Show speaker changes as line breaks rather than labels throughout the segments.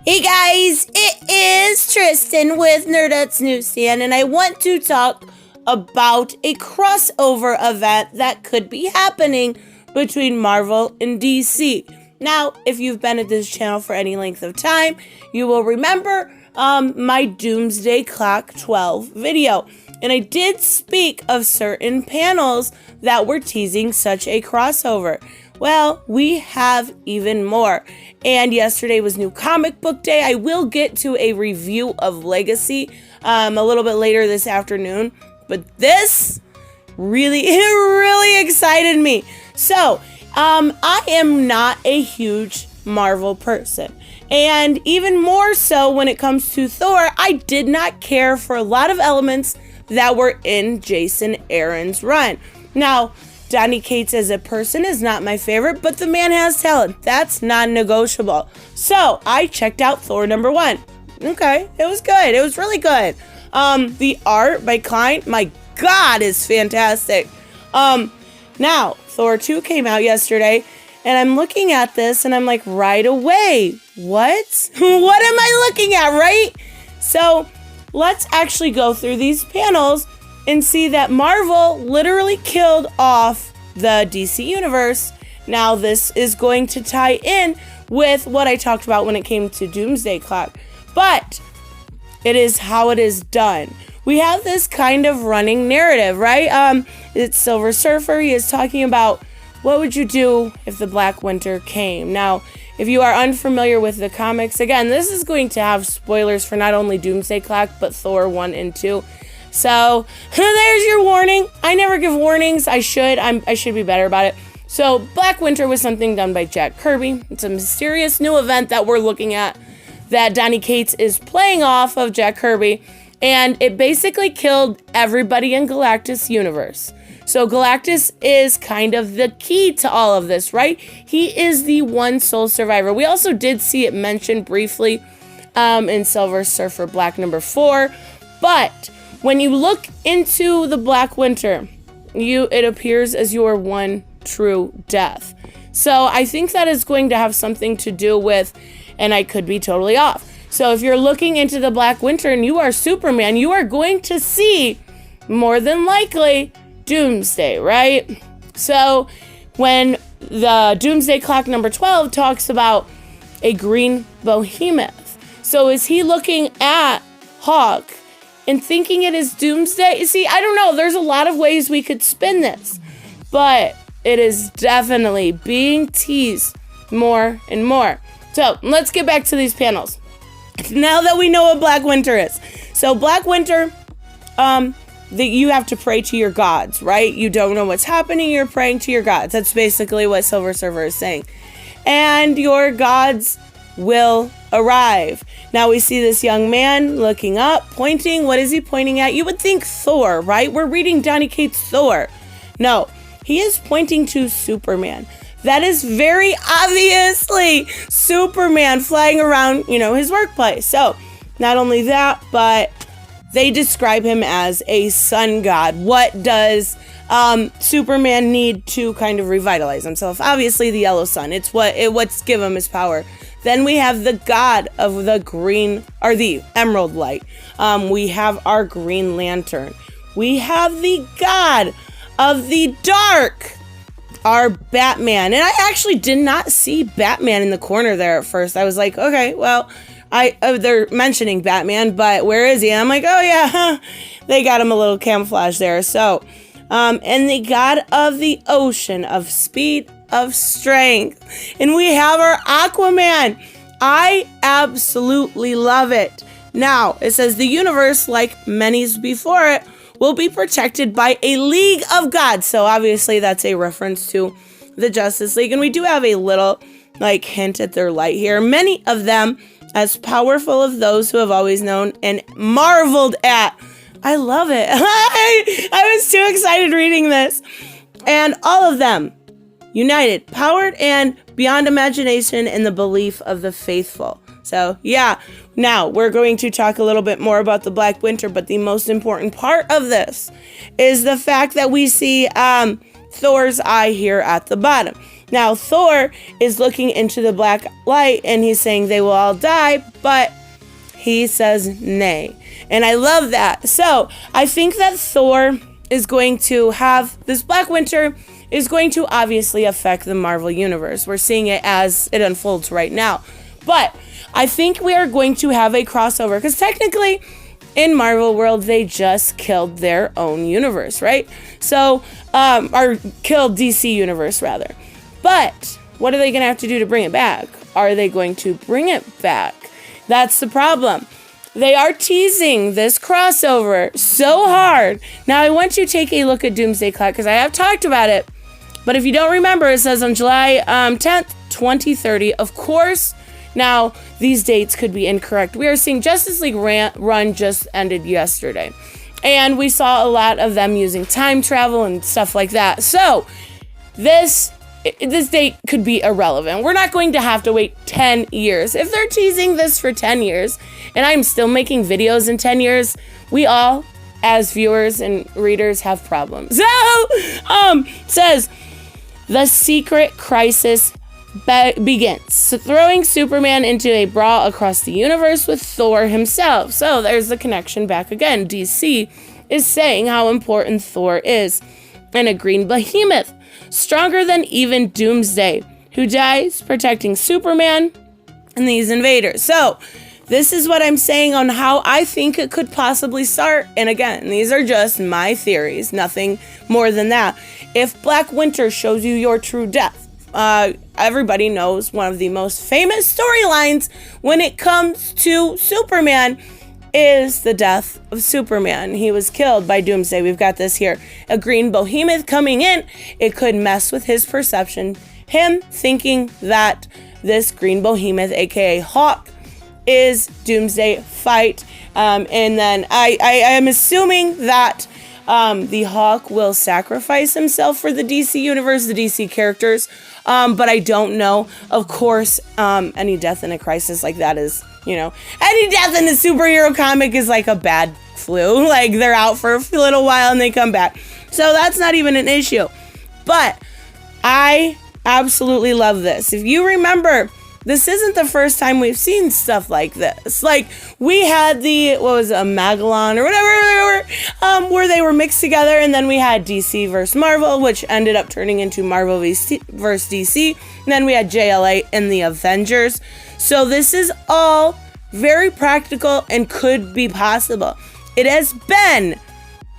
Hey guys, it is Tristan with Nerdettes Newsstand, and I want to talk about a crossover event that could be happening between Marvel and DC. Now, if you've been at this channel for any length of time, you will remember my Doomsday Clock 12 video. And I did speak of certain panels that were teasing such a crossover. Well, we have even more. And yesterday was New Comic Book Day. I will get to a review of Legacy a little bit later this afternoon. But this really excited me. So, I am not a huge Marvel person. And even more so when it comes to Thor, I did not care for a lot of elements that were in Jason Aaron's run. Now, Donny Cates as a person is not my favorite, but the man has talent. That's non-negotiable. So, I checked out Thor #1. Okay, it was good. It was really good. The art by Klein, my God, is fantastic. Now, Thor 2 came out yesterday, and I'm looking at this, and I'm like, right away, what? What am I looking at, right? So, let's actually go through these panels and see that Marvel literally killed off the DC Universe. Now, this is going to tie in with what I talked about when it came to Doomsday Clock, but it is how it is done. We have this kind of running narrative, right? It's Silver Surfer. He is talking about what would you do if the Black Winter came. Now, if you are unfamiliar with the comics, again, this is going to have spoilers for not only Doomsday Clock, but Thor 1 and 2. So, there's your warning. I never give warnings. I should. I should be better about it. So, Black Winter was something done by Jack Kirby. It's a mysterious new event that we're looking at that Donny Cates is playing off of Jack Kirby. And it basically killed everybody in Galactus universe. So Galactus is kind of the key to all of this, right? He is the one sole survivor. We also did see it mentioned briefly in Silver Surfer Black #4. But when you look into the Black Winter, it appears as your one true death. So I think that is going to have something to do with, and I could be totally off. So if you're looking into the Black Winter and you are Superman, you are going to see, more than likely, Doomsday, right? So when the Doomsday Clock #12 talks about a green behemoth, so is he looking at Hawk and thinking it is Doomsday? See, I don't know. There's a lot of ways we could spin this, but it is definitely being teased more and more. So let's get back to these panels. Now that we know what Black Winter is. So Black Winter, you have to pray to your gods, right? You don't know what's happening, you're praying to your gods. That's basically what Silver Surfer is saying. And your gods will arrive. Now we see this young man looking up, pointing. What is he pointing at? You would think Thor, right? We're reading Donny Cates' Thor. No, he is pointing to Superman. That is very obviously Superman flying around, his workplace. So, not only that, but they describe him as a sun god. What does Superman need to kind of revitalize himself? Obviously, the yellow sun. It's what's give him his power. Then we have the god of the green, or the emerald light. We have our Green Lantern. We have the god of the dark, our Batman. And I actually did not see Batman in the corner there at first. I was like, okay, well, they're mentioning Batman, but where is he? And I'm like, oh yeah, they got him a little camouflage there. So, and the god of the ocean, of speed, of strength. And we have our Aquaman. I absolutely love it. Now, it says the universe, like many's before it, will be protected by a League of Gods. So obviously that's a reference to the Justice League. And we do have a little hint at their light here. Many of them as powerful as those who have always known and marveled at. I love it. I was too excited reading this. And all of them united, powered, and beyond imagination in the belief of the faithful. So, yeah. Now, we're going to talk a little bit more about the Black Winter, but the most important part of this is the fact that we see Thor's eye here at the bottom. Now, Thor is looking into the black light and he's saying they will all die, but he says nay. And I love that. So I think that Thor is going to have this Black Winter is going to obviously affect the Marvel Universe. We're seeing it as it unfolds right now. But I think we are going to have a crossover because technically in Marvel world, they just killed their own universe, right? So, or killed DC Universe rather. But what are they going to have to do to bring it back? Are they going to bring it back? That's the problem. They are teasing this crossover so hard. Now, I want you to take a look at Doomsday Clock because I have talked about it. But if you don't remember, it says on July 10th, 2030. Of course, now these dates could be incorrect. We are seeing Justice League run just ended yesterday. And we saw a lot of them using time travel and stuff like that. So, this date could be irrelevant. We're not going to have to wait 10 years. If they're teasing this for 10 years, and I'm still making videos in 10 years, we all, as viewers and readers, have problems. So, says, the Secret Crisis begins. So throwing Superman into a brawl across the universe with Thor himself. So there's the connection back again. DC is saying how important Thor is. And a green behemoth, stronger than even Doomsday, who dies protecting Superman and these invaders. So this is what I'm saying on how I think it could possibly start. And again, these are just my theories, nothing more than that. If Black Winter shows you your true death, everybody knows one of the most famous storylines when it comes to Superman is the death of Superman. He was killed by Doomsday. We've got this here. A green behemoth coming in. It could mess with his perception. Him thinking that this green behemoth, aka Hawk, is Doomsday fight. And then I am assuming that the Hawk will sacrifice himself for the DC universe, the DC characters. But I don't know. Of course, any death in a crisis like that is, any death in a superhero comic is like a bad flu. Like they're out for a little while and they come back. So that's not even an issue. But I absolutely love this. If you remember, this isn't the first time we've seen stuff like this. Like, we had a Magalon or whatever, where they were mixed together, and then we had DC versus Marvel, which ended up turning into Marvel versus DC, and then we had JLA and the Avengers. So this is all very practical and could be possible. It has been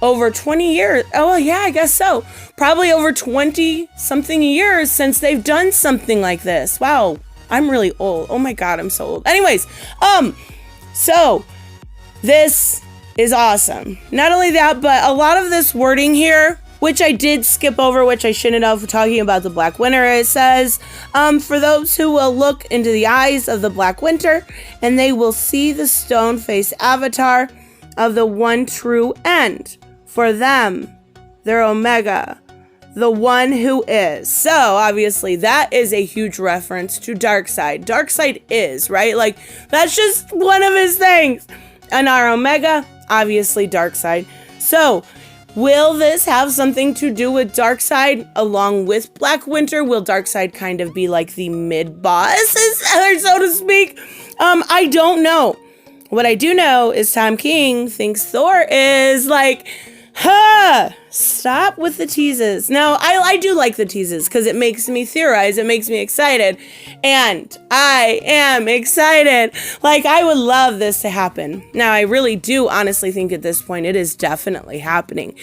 over 20 years. Oh, yeah, I guess so. Probably over 20-something years since they've done something like this. Wow. I'm really old. Oh my God, I'm so old. Anyways, so this is awesome. Not only that, but a lot of this wording here, which I did skip over, which I shouldn't have, talking about the Black Winter, it says, for those who will look into the eyes of the Black Winter, and they will see the stone-faced avatar of the one true end. For them, their Omega, the one who is. So, obviously, that is a huge reference to Darkseid. Darkseid is, right? Like, that's just one of his things. And our Omega, obviously, Darkseid. So, will this have something to do with Darkseid along with Black Winter? Will Darkseid kind of be like the mid-boss, so to speak? I don't know. What I do know is Tom King thinks Thor is like, stop with the teases. Now, I do like the teases because it makes me theorize. It makes me excited. And I am excited. Like, I would love this to happen. Now, I really do honestly think at this point it is definitely happening.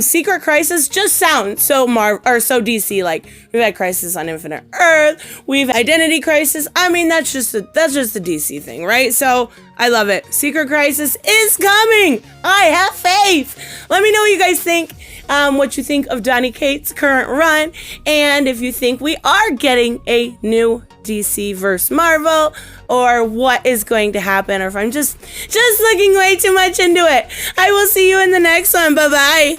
Secret Crisis just sounds so so DC. Like, we've had Crisis on Infinite Earth. We've Identity Crisis. I mean, that's just the DC thing, right? So, I love it. Secret Crisis is coming. I have faith. Let me know what you guys think. What you think of Donny Cates' current run, and if you think we are getting a new DC versus Marvel, or what is going to happen, or if I'm just looking way too much into it. I will see you in the next one. Bye-bye.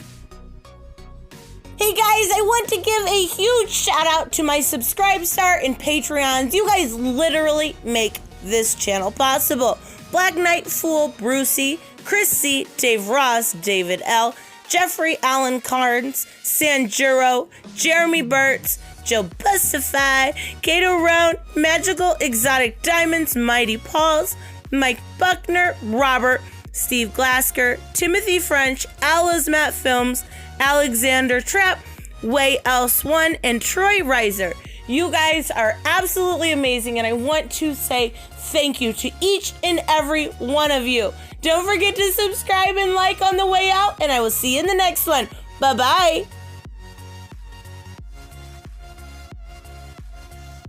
Hey guys, I want to give a huge shout out to my Subscribestar and Patreons. You guys literally make this channel possible. Black Knight Fool, Brucey, Chris C, Dave Ross, David L, Jeffrey Allen Carnes, Sanjuro, Jeremy Burtz, Joe Bustify, Kato Round, Magical Exotic Diamonds, Mighty Pauls, Mike Buckner, Robert, Steve Glasker, Timothy French, Ala's Matt Films, Alexander Trapp, Way Else One, and Troy Reiser. You guys are absolutely amazing, and I want to say thank you to each and every one of you. Don't forget to subscribe and like on the way out, and I will see you in the next one. Bye-bye.